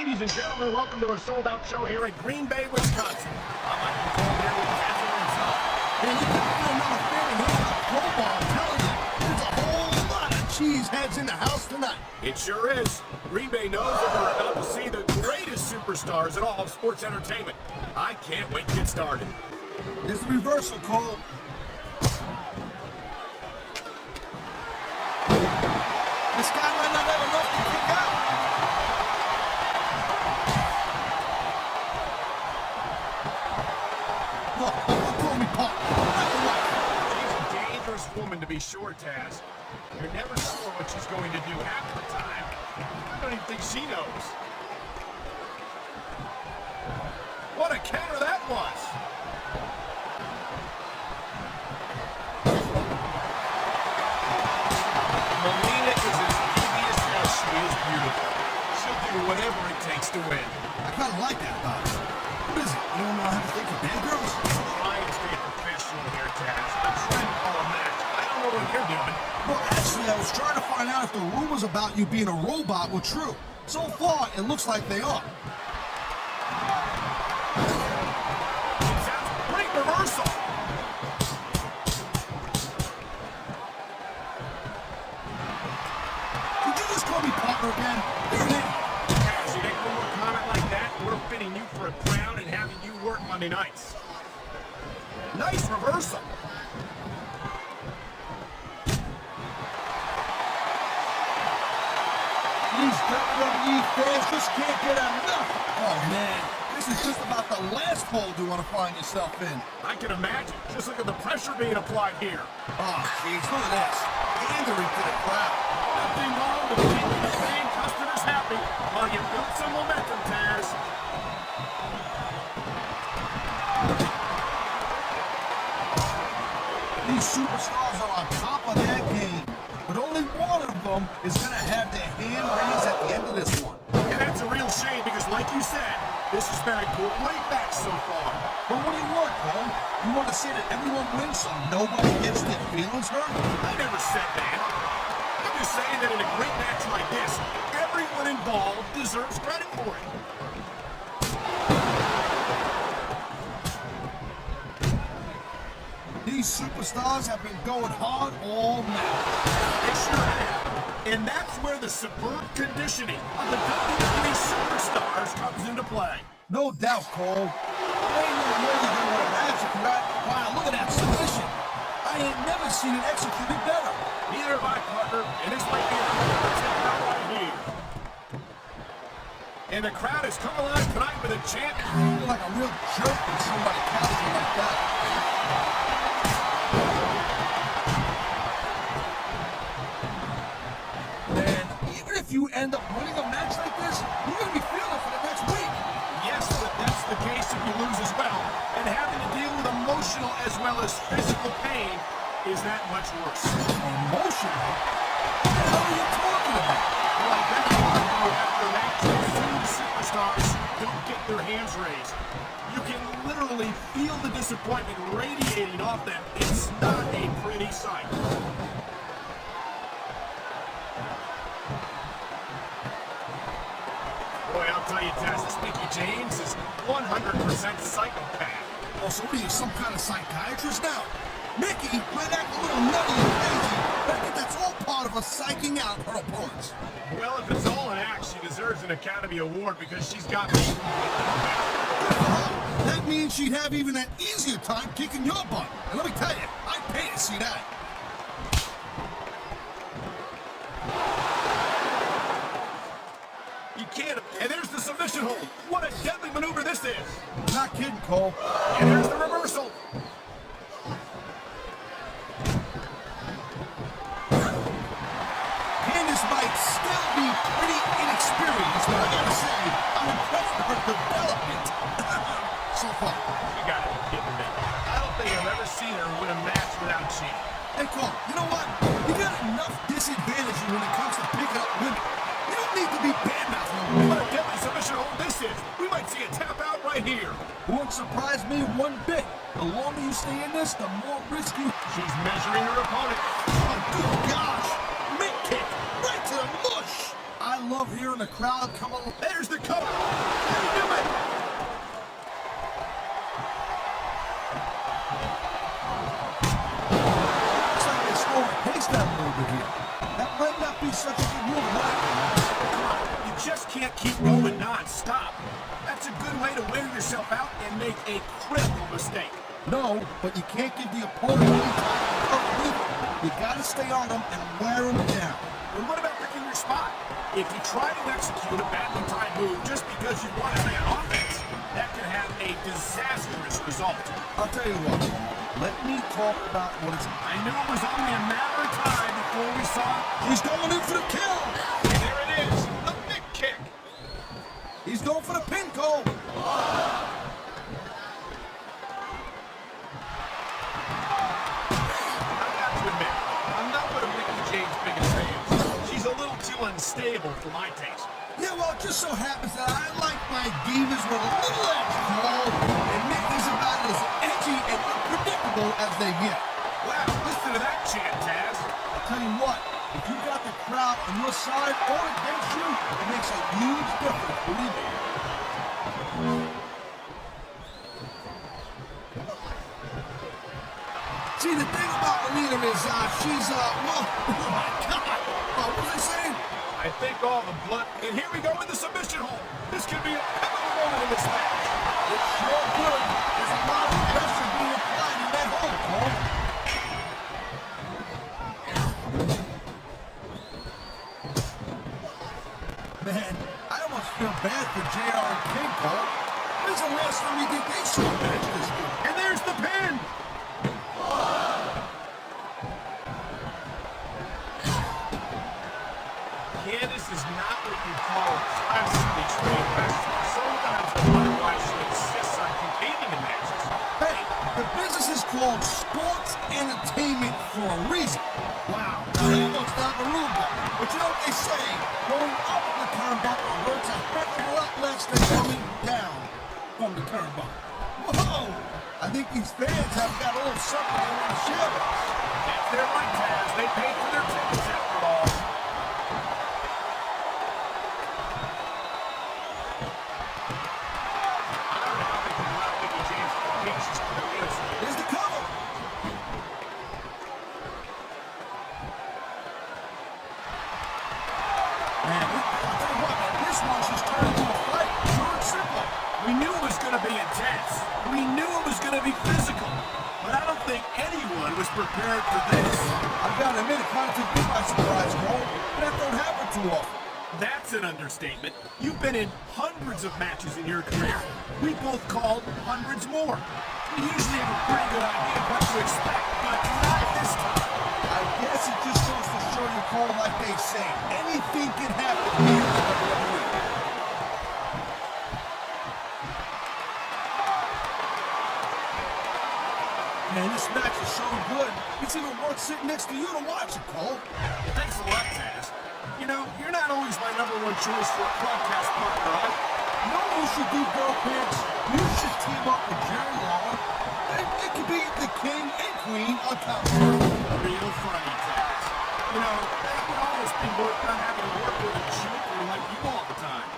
Ladies and gentlemen, welcome to a sold-out show here at Green Bay, Wisconsin. I'm Mickie here with Candice inside. And you can feel another fan here in the Pro Bowl. I'm telling you, there's a whole lot of cheeseheads in the house tonight. It sure is. Green Bay knows that we're about to see the greatest superstars in all of sports entertainment. I can't wait to get started. There's the reversal, Cole. This guy might not have enough to kick out. Call me Pop. She's a dangerous woman to be sure, Taz. You're never sure what she's going to do half the time. I don't even think she knows. What a counter that was! Melina is as devious as she is beautiful. She'll do whatever it takes to win. I kind of like that about her. What is it? You don't know how to think of bad girls? Try and stay professional here, Taz. I'm trying to call a match. I don't know what you're doing. Well, actually, I was trying to find out if the rumors about you being a robot were true. So far, it looks like they are. Great reversal. Did you just call me partner again? You're an idiot. As you make one more comment like that, we're fitting you for a crown and having you work Monday nights. Nice reversal. These WWE fans just can't get enough. Oh, man. This is just about the last hole you want to find yourself in. I can imagine. Just look at the pressure being applied here. Oh, jeez, look at this. Pandering to the crowd. Nothing wrong with keeping the paying customers happy while you build some momentum, Taz. These superstars are on top of their game, but only one of them is going to have their hand raised at the end of this one. And that's a real shame because, like you said, this has been a great match so far. But what do you want, Cole? You want to say that everyone wins so nobody gets their feelings hurt? I never said that. I'm just saying that in a great match like this, everyone involved deserves credit for it. These superstars have been going hard all night. They sure have. And that's where the superb conditioning of the WWE superstars comes into play. No doubt, Cole. I ain't no way you're going to imagine that. Wow, look at that submission. I ain't never seen it executed better. Neither have I, partner, and this might be a take out right here. And the crowd has come alive tonight with a chant. You feel like a real jerk when somebody counts you like that. Man, even if you end up winning a match like this, you're going to be feeling it for the next week. Yes, but that's the case if you lose as well. And having to deal with emotional as well as physical pain is that much worse. Emotional? What the hell are you talking about? Well, I bet you know after matches, some superstars don't get their hands raised. You can literally feel the disappointment radiating off them. It's not a pretty sight. Boy, I'll tell you, Taz, this Mickie James is 100% psychopath. Oh, so what are you, some kind of psychiatrist now? Mickie might act a little nutty and crazy, but I think that's all part of her psyching out her opponents. Well, if it's all an act, she deserves an Academy Award because she's got me. Good for her. That means she'd have even an easier time kicking your butt. And let me tell you, I'd pay to see that. You can't. And there's the submission hold. What a deadly maneuver this is. Not kidding, Cole. And there's the reversal. Candice might still be pretty inexperienced, but I gotta say, I'm impressed with her development so far. You gotta be kidding me. I don't think I've ever seen her win a match without cheating. Hey, Cole, you know what? You got enough disadvantage when it comes to picking up women. You don't need to be bad-mouthing them. What a deadly submission hold this is. We might see a tap out right here. Won't surprise me one bit. The longer you stay in this, the more risk you... She's measuring her opponent. Oh, good gosh! Mid kick! Right to the mush! I love hearing hearing the crowd come along. There's the cover. How do you do it? Looks like they slowed the pace down a little bit here. That might not be such a good move, Come on, you just can't keep rolling non-stop. That's a good way to wear yourself out and make a critical mistake. No, but you can't give the opponent any time to cover either. You gotta stay on them and wear them down. And what about picking your spot? If you try to execute a badly timed move just because you want to stay on offense, that can have a disastrous result. I'll tell you what, let me talk about what it's... I knew it was only a matter of time before we saw it. He's going in for the kill! And there it is, the big kick. He's going for the pin, Cole! Unstable for my taste. Yeah, well, it just so happens that I like my divas with a little edge, Cole, and Mickie's about as edgy and unpredictable as they get. Wow, listen to that chant, Taz. I'll tell you what, if you got the crowd on your side or against you, it makes a huge difference, believe me. See, the thing about Melina is, she's, well, oh my God, what was I saying? I think all the blood, and here we go in the submission hold. This could be a pivotal moment in this match. It's sure good. There's a lot of pressure being applied in that hold, Cole. Man, I almost feel bad for JR and King, Cole. When's the last time you think they saw a match this good? And there's the pin. Candice is not what you call a classically trained wrestler. Sometimes I wonder why she insists on competing in matches. Hey, the business is called sports entertainment for a reason. Wow, that looks down the rule book. But you know what they say? Going up the turnbuckle hurts a heck of a lot less than coming down from the turnbuckle. Whoa! I think these fans have got a little something they want to share with us. That's their right, Taz. They paid for their tickets after all. Here's the cover. Man, I'll tell you what, man, this one's just turned into a fight. Pure and simple. We knew it was going to be intense. We knew it was going to be physical. But I don't think anyone was prepared for this. I've got to admit, it kind of took me by surprise, Cole. That don't happen too often. That's an understatement. You've been in hundreds of matches in your career. We both called hundreds more. We usually have a pretty good idea of what to expect, but not this time. I guess it just goes to show you, Cole, like they say, anything can happen here in WWE. Man, this match is so good, it's even worth sitting next to you to watch it, Cole. Thanks a lot, Taz. You know, you're not always my #1 choice for a broadcast partner, right? You know who should do girl picks? You should team up with Jerry Lawler. It could be the king and queen on commentary. Real funny, Taz. You know, that would almost be more fun having to work with a joker like you all the time.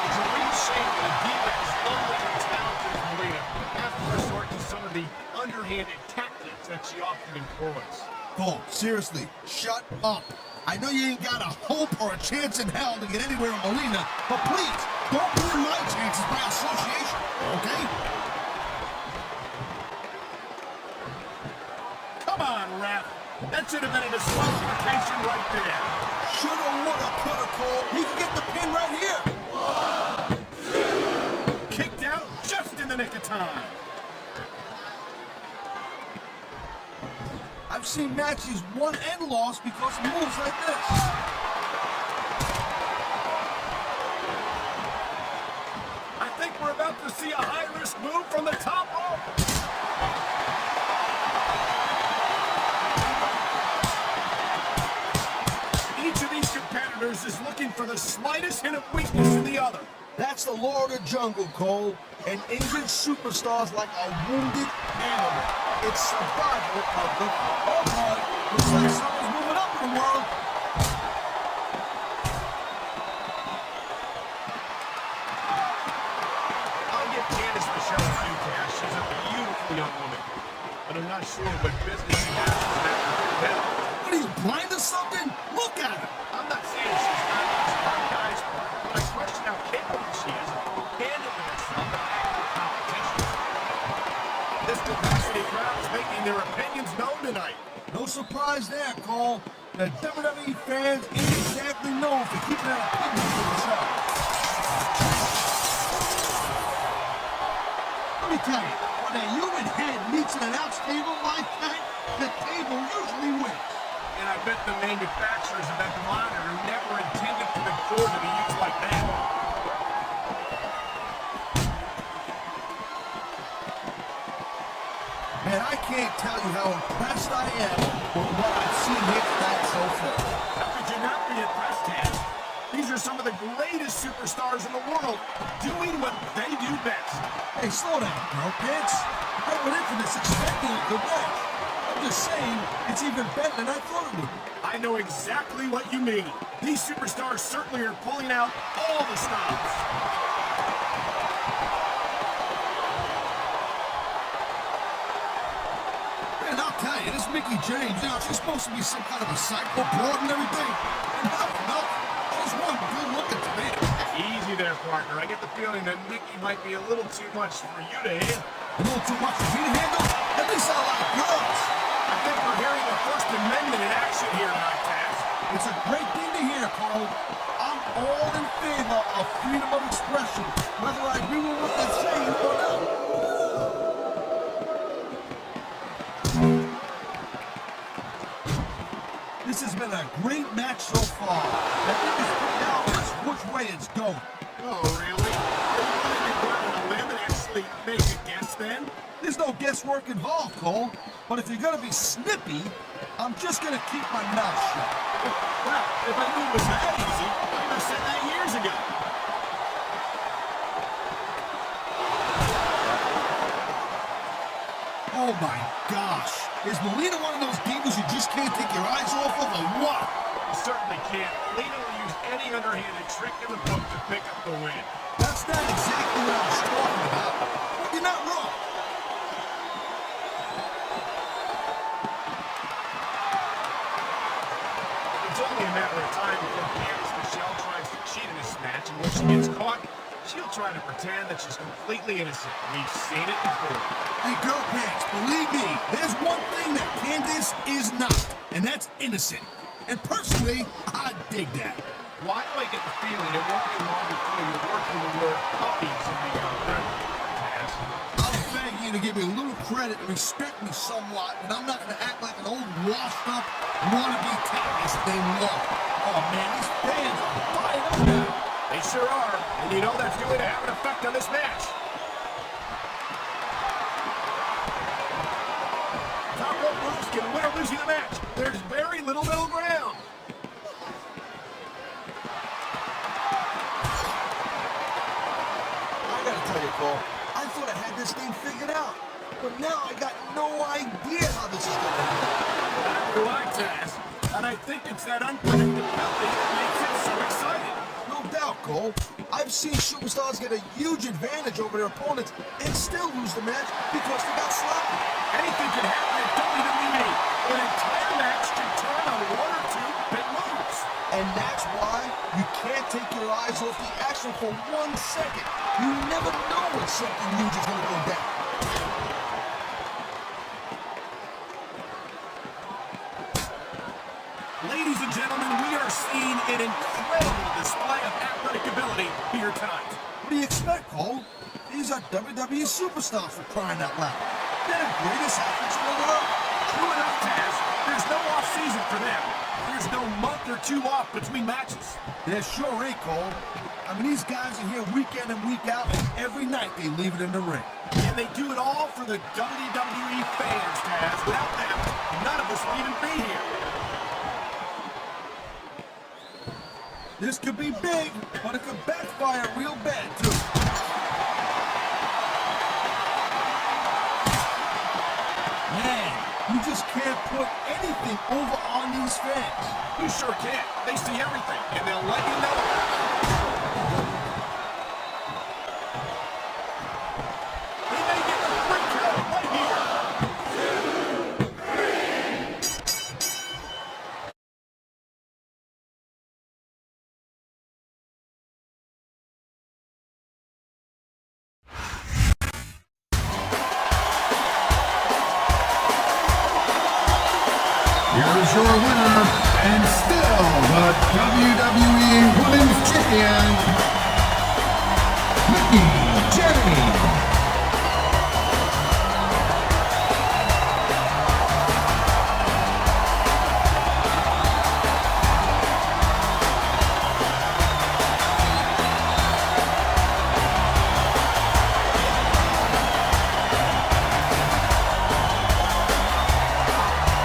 It's a real shame that a diva as lovely and talented as Melina has to resort to some of the underhanded tactics that she often employs. Cole, seriously, shut up. I know you ain't got a hope or a chance in hell to get anywhere in Melina, but please, don't ruin my chances by association, okay? Come on, ref. That should have been a disqualification right there. Shoulda, woulda, coulda, Cole. He can get the pin right here. Kicked out just in the nick of time. I've seen matches won and lost because of moves like this. I think we're about to see a high-risk move from the top rope. Each of these competitors is looking for the slightest hint of weakness in the other. That's the law of the jungle, Cole. And injured superstars like a wounded animal. It's survival of the... Oh boy, looks like someone's moving up in the world. I'll give Candice Michelle a few cash. She's a beautiful young woman. But I'm not sure what business she has with that belt. What are you, blind or something? Look at her. I'm not saying she's not a strong guy's part, but I question how capable she is of handling herself in active competition. This capacity crowd is making their opinions known tonight. No surprise there, Cole. The WWE fans ain't exactly known for keeping their opinions to themselves. Let me tell you, when a human head meets an announce table like that, the table usually wins. And I bet the manufacturers of that monitor never intended for the cord to be used like that. Man, I can't tell you how impressed I am with what I've seen here tonight so far. How could you not be impressed, Ted? These are some of the greatest superstars in the world doing what they do best. Hey, slow down, bro, kids. I went into this expecting a good match. I'm just saying, it's even better than I thought it would be. I know exactly what you mean. These superstars certainly are pulling out all the stops. Man, I'll tell you, this Mickie James, she's supposed to be some kind of a psycho broad and everything. And nothing. She's one good looking to me. Easy there, partner. I get the feeling that Mickie might be a little too much for you to handle. A little too much for me to handle? At least I like girls. I think we're hearing the First Amendment in action here tonight, Taz. It's a great thing to hear, Cole. I'm all in favor of freedom of expression, whether I agree with what they're saying or not. This has been a great match so far. I think it's pretty obvious which way it's going. Oh, really? Are you willing to go out on a limb and actually make a guess then? There's no guesswork involved, Cole. But if you're gonna be snippy, I'm just gonna keep my mouth shut. Well, if I knew it was that easy, I would have said that years ago. Oh my gosh. Is Melina one of those divas you just can't take your eyes off of, or what? You certainly can't. Melina will use any underhanded trick in the book to pick up the win. That's not exactly what I was talking about. But you're not wrong. It's only a matter of time before Candice Michelle tries to cheat in this match, and when she gets caught, she'll try to pretend that she's completely innocent. We've seen it before. Hey, girl pants, believe me, there's one thing that Candice is not, and that's innocent. And personally, I dig that. Why do I get the feeling it won't be long before you're working the word puppies in the Taz? I'm begging you to give me a little credit and respect me somewhat, and I'm not going to act like an old washed-up wannabe terrorist named Love. Oh, man, these fans are fired up now. They sure are, and you know that's going to have an effect on this match. Top rope moves can win or lose you the match. There's very little middle ground. I gotta tell you, Cole, I thought I had this thing figured out, but now I got no idea how this is gonna end. Neither do I, Taz. And I think it's that unpredictability that makes it so exciting. No doubt, Cole. I've seen superstars get a huge advantage over their opponents and still lose the match because they got sloppy. Anything can happen at WWE. An entire match can turn on one or two big moves. And that's why you can't take your eyes off the action for 1 second. You never know when something huge is going to go down. Ladies and gentlemen, we are seeing an incredible display of athletic ability here tonight. What do you expect, Cole? These are WWE superstars for crying out loud. They're the greatest athletes in the world. True enough, Taz. There's no off-season for them. There's no month or two off between matches. There sure ain't, Cole. I mean, these guys are here week in and week out, and every night they leave it in the ring. And they do it all for the WWE fans, Taz. Without them, none of us would even be here. This could be big, but it could backfire real bad, too. You just can't put anything over on these fans. You sure can. They see everything, and they'll let you know. He may get the free count right here. Here's your winner, and still the WWE Women's Champion, Mickie James.